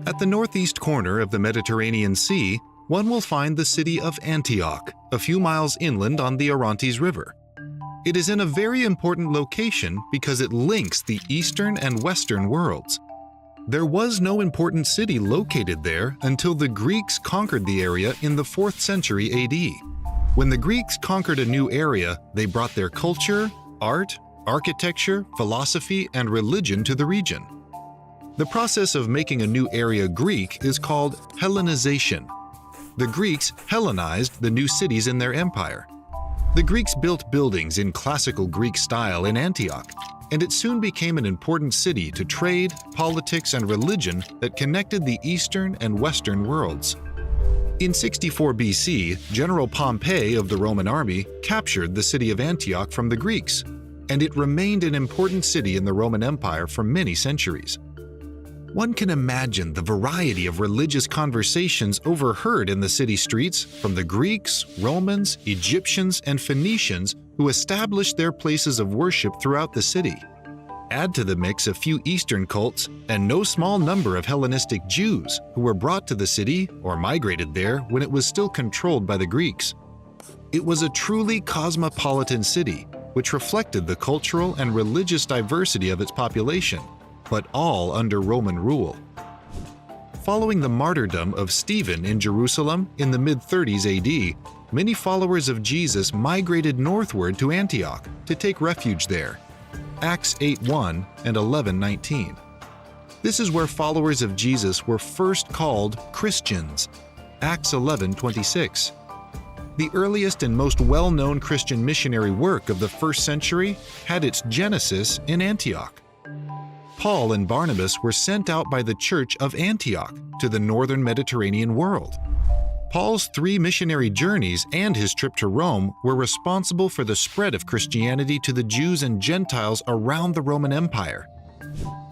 At the northeast corner of the Mediterranean Sea, one will find the city of Antioch, a few miles inland on the Orontes River. It is in a very important location because it links the Eastern and Western worlds. There was no important city located there until the Greeks conquered the area in the 4th century AD. When the Greeks conquered a new area, they brought their culture, art, architecture, philosophy, and religion to the region. The process of making a new area Greek is called Hellenization. The Greeks Hellenized the new cities in their empire. The Greeks built buildings in classical Greek style in Antioch, and it soon became an important city to trade, politics, and religion that connected the Eastern and Western worlds. In 64 BC, General Pompey of the Roman army captured the city of Antioch from the Greeks, and it remained an important city in the Roman Empire for many centuries. One can imagine the variety of religious conversations overheard in the city streets from the Greeks, Romans, Egyptians, and Phoenicians who established their places of worship throughout the city. Add to the mix a few Eastern cults and no small number of Hellenistic Jews who were brought to the city or migrated there when it was still controlled by the Greeks. It was a truly cosmopolitan city, which reflected the cultural and religious diversity of its population, but all under Roman rule. Following the martyrdom of Stephen in Jerusalem in the mid-30s AD, many followers of Jesus migrated northward to Antioch to take refuge there. Acts 8:1 and 11:19. This is where followers of Jesus were first called Christians. Acts 11:26. The earliest and most well-known Christian missionary work of the 1st century had its genesis in Antioch. Paul and Barnabas were sent out by the Church of Antioch to the northern Mediterranean world. Paul's 3 missionary journeys and his trip to Rome were responsible for the spread of Christianity to the Jews and Gentiles around the Roman Empire.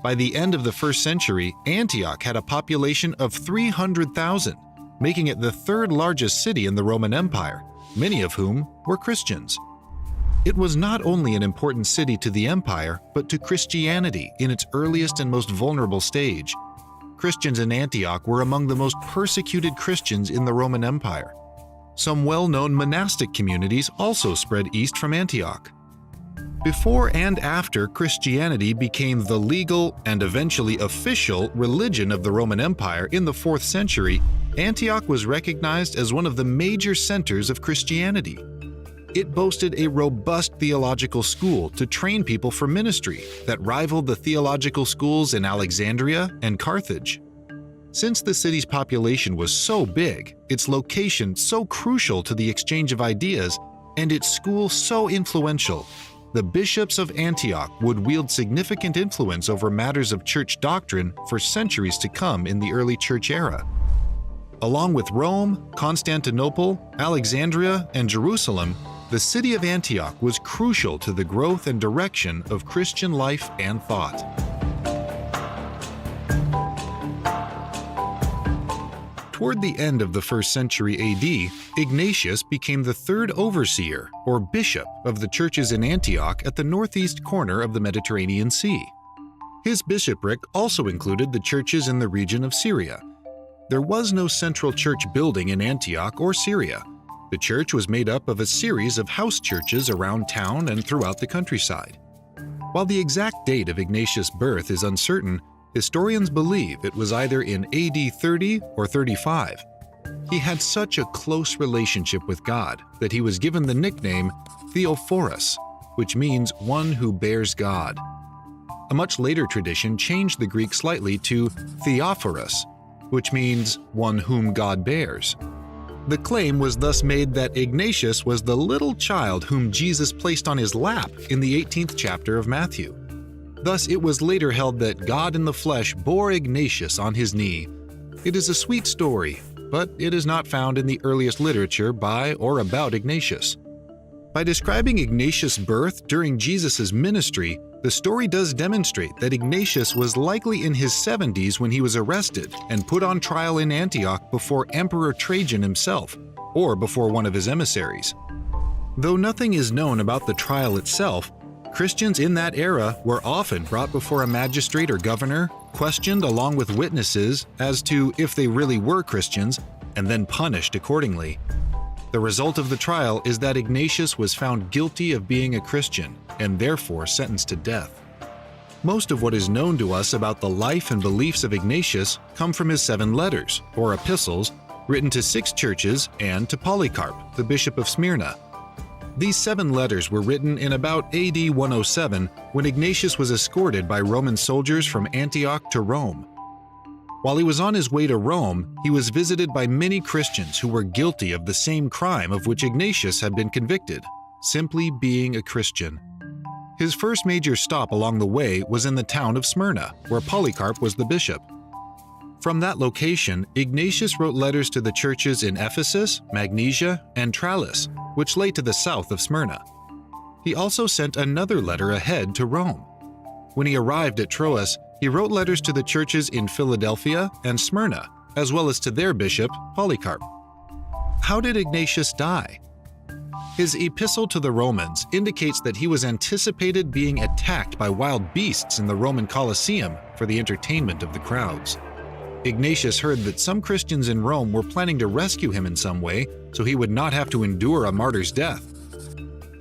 By the end of the 1st century, Antioch had a population of 300,000, making it the 3rd largest city in the Roman Empire, many of whom were Christians. It was not only an important city to the empire, but to Christianity in its earliest and most vulnerable stage. Christians in Antioch were among the most persecuted Christians in the Roman Empire. Some well-known monastic communities also spread east from Antioch. Before and after Christianity became the legal and eventually official religion of the Roman Empire in the 4th century, Antioch was recognized as one of the major centers of Christianity. It boasted a robust theological school to train people for ministry that rivaled the theological schools in Alexandria and Carthage. Since the city's population was so big, its location so crucial to the exchange of ideas, and its school so influential, the bishops of Antioch would wield significant influence over matters of church doctrine for centuries to come in the early church era. Along with Rome, Constantinople, Alexandria, and Jerusalem, the city of Antioch was crucial to the growth and direction of Christian life and thought. Toward the end of the 1st century AD, Ignatius became the 3rd overseer, or bishop, of the churches in Antioch at the northeast corner of the Mediterranean Sea. His bishopric also included the churches in the region of Syria. There was no central church building in Antioch or Syria. The church was made up of a series of house churches around town and throughout the countryside. While the exact date of Ignatius' birth is uncertain, historians believe it was either in AD 30 or 35. He had such a close relationship with God that he was given the nickname Theophorus, which means one who bears God. A much later tradition changed the Greek slightly to Theophorus, which means one whom God bears. The claim was thus made that Ignatius was the little child whom Jesus placed on his lap in the 18th chapter of Matthew. Thus, it was later held that God in the flesh bore Ignatius on his knee. It is a sweet story, but it is not found in the earliest literature by or about Ignatius. By describing Ignatius' birth during Jesus' ministry, the story does demonstrate that Ignatius was likely in his 70s when he was arrested and put on trial in Antioch before Emperor Trajan himself, or before one of his emissaries. Though nothing is known about the trial itself, Christians in that era were often brought before a magistrate or governor, questioned along with witnesses as to if they really were Christians, and then punished accordingly. The result of the trial is that Ignatius was found guilty of being a Christian and therefore sentenced to death. Most of what is known to us about the life and beliefs of Ignatius come from his 7 letters, or epistles, written to 6 churches and to Polycarp, the Bishop of Smyrna. These 7 letters were written in about AD 107 when Ignatius was escorted by Roman soldiers from Antioch to Rome. While he was on his way to Rome, he was visited by many Christians who were guilty of the same crime of which Ignatius had been convicted, simply being a Christian. His first major stop along the way was in the town of Smyrna, where Polycarp was the bishop. From that location, Ignatius wrote letters to the churches in Ephesus, Magnesia, and Tralles, which lay to the south of Smyrna. He also sent another letter ahead to Rome. When he arrived at Troas, he wrote letters to the churches in Philadelphia and Smyrna, as well as to their bishop, Polycarp. How did Ignatius die? His epistle to the Romans indicates that he was anticipated being attacked by wild beasts in the Roman Colosseum for the entertainment of the crowds. Ignatius heard that some Christians in Rome were planning to rescue him in some way so he would not have to endure a martyr's death.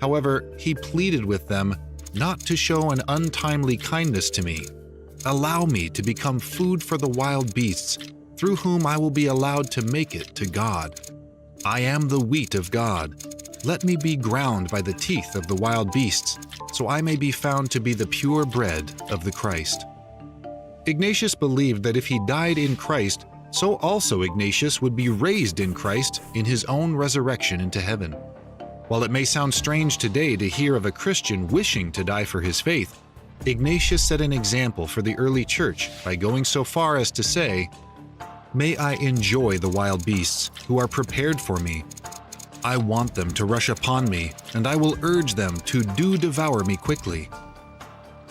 However, he pleaded with them not to show an untimely kindness to me. Allow me to become food for the wild beasts, through whom I will be allowed to make it to God. I am the wheat of God. Let me be ground by the teeth of the wild beasts, so I may be found to be the pure bread of the Christ. Ignatius believed that if he died in Christ, so also Ignatius would be raised in Christ in his own resurrection into heaven. While it may sound strange today to hear of a Christian wishing to die for his faith, Ignatius set an example for the early church by going so far as to say, "May I enjoy the wild beasts who are prepared for me. I want them to rush upon me, and I will urge them to devour me quickly."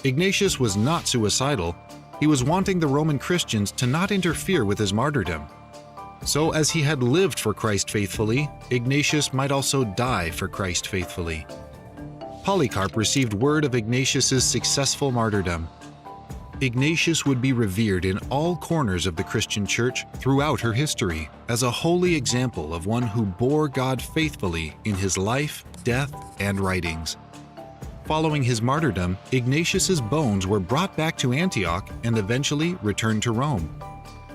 Ignatius was not suicidal. He was wanting the Roman Christians to not interfere with his martyrdom. So as he had lived for Christ faithfully, Ignatius might also die for Christ faithfully. Polycarp received word of Ignatius's successful martyrdom. Ignatius would be revered in all corners of the Christian church throughout her history as a holy example of one who bore God faithfully in his life, death, and writings. Following his martyrdom, Ignatius's bones were brought back to Antioch and eventually returned to Rome.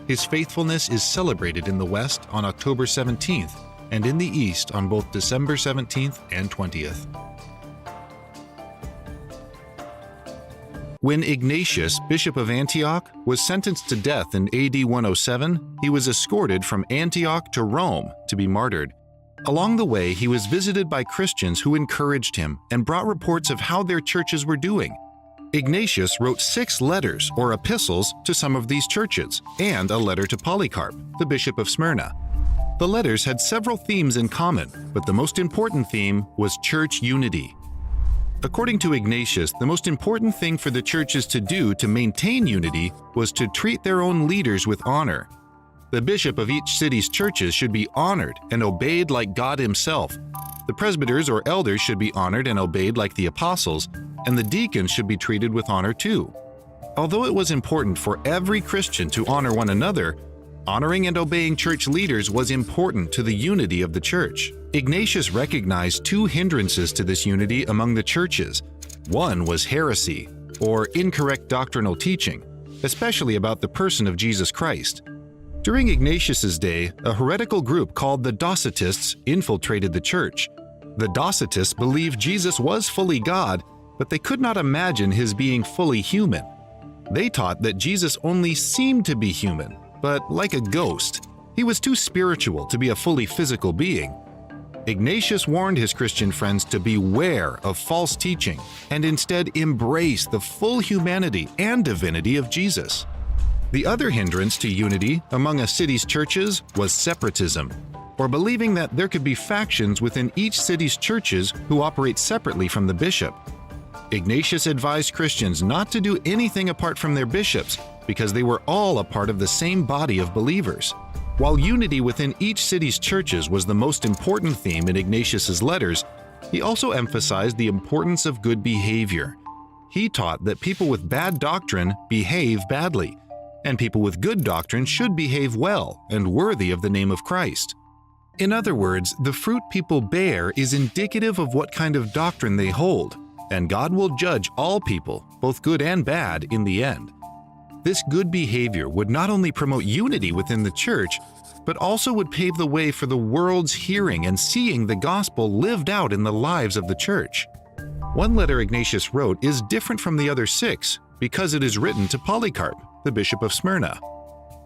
His faithfulness is celebrated in the West on October 17th and in the East on both December 17th and 20th. When Ignatius, Bishop of Antioch, was sentenced to death in AD 107, he was escorted from Antioch to Rome to be martyred. Along the way, he was visited by Christians who encouraged him and brought reports of how their churches were doing. Ignatius wrote 6 letters or epistles to some of these churches and a letter to Polycarp, the Bishop of Smyrna. The letters had several themes in common, but the most important theme was church unity. According to Ignatius, the most important thing for the churches to do to maintain unity was to treat their own leaders with honor. The bishop of each city's churches should be honored and obeyed like God himself. The presbyters or elders should be honored and obeyed like the apostles, and the deacons should be treated with honor too. Although it was important for every Christian to honor one another, honoring and obeying church leaders was important to the unity of the church. Ignatius recognized 2 hindrances to this unity among the churches. One was heresy, or incorrect doctrinal teaching, especially about the person of Jesus Christ. During Ignatius's day, a heretical group called the Docetists infiltrated the church. The Docetists believed Jesus was fully God, but they could not imagine his being fully human. They taught that Jesus only seemed to be human, but like a ghost. He was too spiritual to be a fully physical being. Ignatius warned his Christian friends to beware of false teaching and instead embrace the full humanity and divinity of Jesus. The other hindrance to unity among a city's churches was separatism, or believing that there could be factions within each city's churches who operate separately from the bishop. Ignatius advised Christians not to do anything apart from their bishops because they were all a part of the same body of believers. While unity within each city's churches was the most important theme in Ignatius's letters, he also emphasized the importance of good behavior. He taught that people with bad doctrine behave badly, and people with good doctrine should behave well and worthy of the name of Christ. In other words, the fruit people bear is indicative of what kind of doctrine they hold, and God will judge all people, both good and bad, in the end. This good behavior would not only promote unity within the church, but also would pave the way for the world's hearing and seeing the gospel lived out in the lives of the church. One letter Ignatius wrote is different from the other 6 because it is written to Polycarp, the bishop of Smyrna.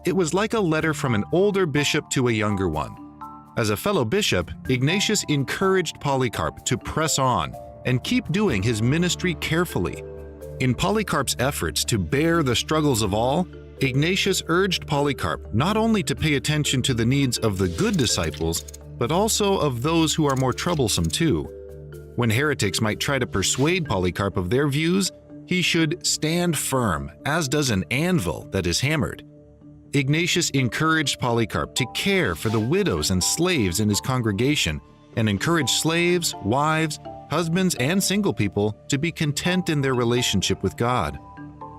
It was like a letter from an older bishop to a younger one. As a fellow bishop, Ignatius encouraged Polycarp to press on and keep doing his ministry carefully. In Polycarp's efforts to bear the struggles of all, Ignatius urged Polycarp not only to pay attention to the needs of the good disciples, but also of those who are more troublesome too. When heretics might try to persuade Polycarp of their views, he should stand firm, as does an anvil that is hammered. Ignatius encouraged Polycarp to care for the widows and slaves in his congregation, and encouraged slaves, wives, husbands, and single people to be content in their relationship with God.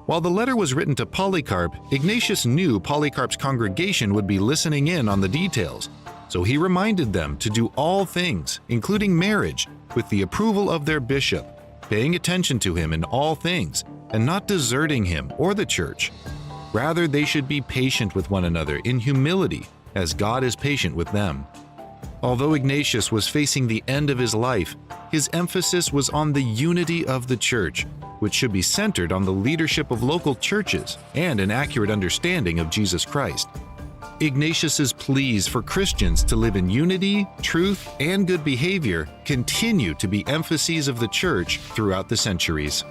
While the letter was written to Polycarp, Ignatius knew Polycarp's congregation would be listening in on the details, so he reminded them to do all things, including marriage, with the approval of their bishop, paying attention to him in all things, and not deserting him or the church. Rather, they should be patient with one another in humility, as God is patient with them. Although Ignatius was facing the end of his life, his emphasis was on the unity of the church, which should be centered on the leadership of local churches and an accurate understanding of Jesus Christ. Ignatius's pleas for Christians to live in unity, truth, and good behavior continue to be emphases of the church throughout the centuries.